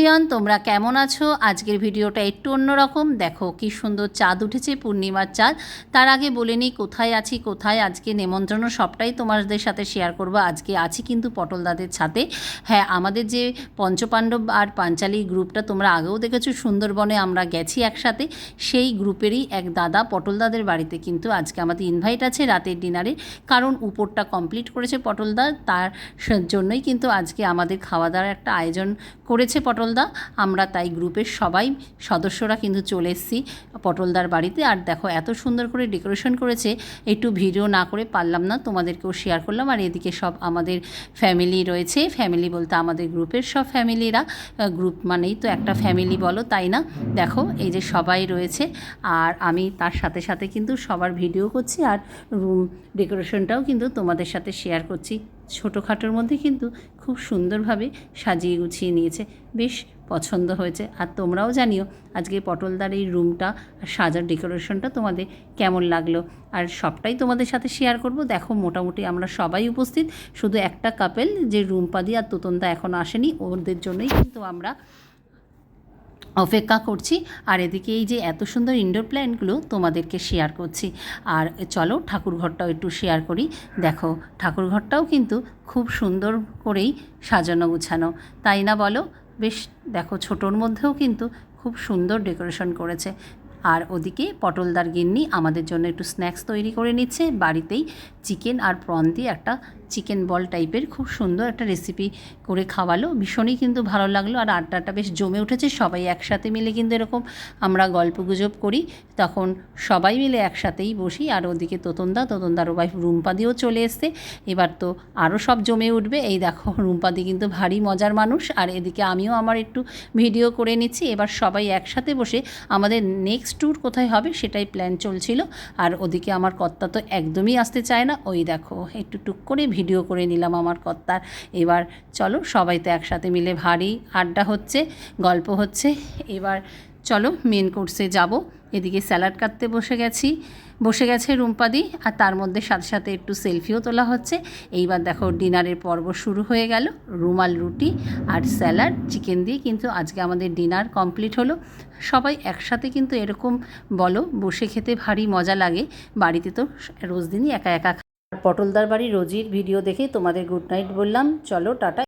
Everyone, তোমরা কেমন আছো? আজকের ভিডিওটা একটু অন্যরকম। দেখো কি সুন্দর চাঁদ উঠেছে, পূর্ণিমার চাঁদ। তার আগে বলে নিই কোথায় আছি, কোথায় আজকে নেমন্ত্রণ, সবটাই তোমাদের সাথে শেয়ার করব। আজকে আছি কিন্তু পটলদাদের ছাদে। হ্যাঁ, আমাদের যে পঞ্চপাণ্ডব আর পাঞ্চালী গ্রুপটা তোমরা আগেও দেখেছো, সুন্দরবনে আমরা গেছি একসাথে, সেই গ্রুপেরই এক দাদা পটলদাদের বাড়িতে কিন্তু আজকে আমাদের ইনভাইট আছে রাতের ডিনারে। কারণ উপরটা কমপ্লিট করেছে পটলদা, তার জন্যই কিন্তু আজকে আমাদের খাওয়া দাওয়ার একটা আয়োজন করেছে পটলদা। আমরা তাই গ্রুপের সবাই সদস্যরা কিন্তু চলে এসেছি পটলদার বাড়িতে। আর দেখো এত সুন্দর করে ডেকোরেশন করেছে, একটু ভিডিও না করে পারলাম না, তোমাদেরকেও শেয়ার করলাম। আর এদিকে সব আমাদের ফ্যামিলি রয়েছে, ফ্যামিলি বলতে আমাদের গ্রুপের সব ফ্যামিলিরা, গ্রুপ মানেই তো একটা ফ্যামিলি বলো, তাই না? দেখো এই যে সবাই রয়েছে, আর আমি তার সাথে সাথে কিন্তু সবার ভিডিও করছি, আর রুম ডেকোরেশনটাও কিন্তু তোমাদের সাথে শেয়ার করছি। ছোটোখাটোর মধ্যে কিন্তু খুব সুন্দরভাবে সাজিয়ে গুছিয়ে নিয়েছে, বেশ পছন্দ হয়েছে। আর তোমরাও জানিও আজকে পটলদার এই রুমটা আর সাজার ডেকোরেশনটা তোমাদের কেমন লাগলো, আর সবটাই তোমাদের সাথে শেয়ার করব। দেখো মোটামুটি আমরা সবাই উপস্থিত, শুধু একটা কাপেল যে রুম্পাদি আর তোতনদা এখনও আসেনি, ওদের জন্যই কিন্তু আমরা অপেক্ষা করছি। আর এদিকে এই যে এত সুন্দর ইনডোর প্ল্যান্টগুলো তোমাদেরকে শেয়ার করছি। আর চলো ঠাকুরঘরটাও একটু শেয়ার করি। দেখো ঠাকুরঘরটাও কিন্তু খুব সুন্দর করেই সাজানো গুছানো, তাই না বলো? বেশ দেখো ছোটোর মধ্যেও কিন্তু খুব সুন্দর ডেকোরেশন করেছে। আর ওদিকে পটলদার গিন্নি আমাদের জন্য একটু স্ন্যাক্স তৈরি করে নিচ্ছে বাড়িতেই। চিকেন আর প্রন দিয়ে একটা চিকেন বল টাইপের খুব সুন্দর একটা রেসিপি করে খাওয়ালো, ভীষণই কিন্তু ভালো লাগলো। আর আড্ডাটা বেশ জমে উঠেছে, সবাই একসাথে মিলে কিন্তু এরকম আমরা গল্পগুজব করি, তখন সবাই মিলে একসাথেই বসি। আর ওদিকে তোতনদার ওয়াইফ রুম্পাদিও চলে এসছে, এবার তো আরও সব জমে উঠবে। এই দেখো রুম্পাদি কিন্তু ভারী মজার মানুষ। আর এদিকে আমিও আমার একটু ভিডিও করে নিচ্ছি। এবার সবাই একসাথে বসে আমাদের নেক্সট ট্যুর কোথায় হবে সেটাই প্ল্যান চলছিল। আর ওদিকে আমার কর্তা তো একদমই আসতে চায় না, ওই দেখো একটু টুক করে ভিডিও করে নিলাম আমার কর্তার। এবার চলো সবাই তো একসাথে মিলে ভারী আড্ডা হচ্ছে, গল্প হচ্ছে। এবার চলো মেন কোর্সে যাব। এদিকে স্যালাড কাটতে বসে গেছে রুম্পাদি, আর তার মধ্যে সাথে সাথে একটু সেলফিও তোলা হচ্ছে। এইবার দেখো ডিনারের পর্ব শুরু হয়ে গেল। রুমাল রুটি আর স্যালাড চিকেন দিয়ে কিন্তু আজকে আমাদের ডিনার কমপ্লিট হলো। সবাই একসাথে কিন্তু এরকম বলো বসে খেতে ভারী মজা লাগে। বাড়িতে তো রোজ দিনই একা একা। পটলদার বাড়ি রোজির ভিডিও দেখে তোমাদের গুড নাইট বললাম। চলো টাটা।